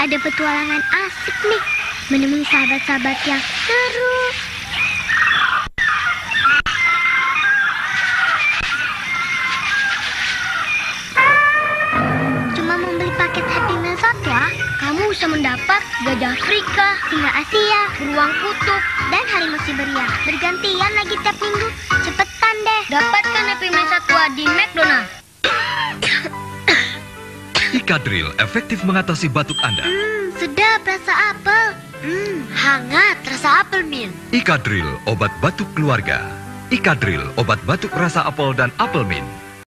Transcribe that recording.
ada petualangan asik nih. Menemui sahabat-sahabat yang seru. Cuma membeli paket Happy Meal Satwa, kamu bisa mendapat gajah Afrika, singa Asia, beruang kutub, dan harimau Siberia. Bergantian lagi tiap minggu. Cepetan deh. Dapatkan Happy Meal Satwa di McDonald. Ikadril efektif mengatasi batuk Anda. Sedap rasa apel. Hangat rasa apel mint. Ikadril, obat batuk keluarga. Ikadril, obat batuk rasa apel dan apel mint.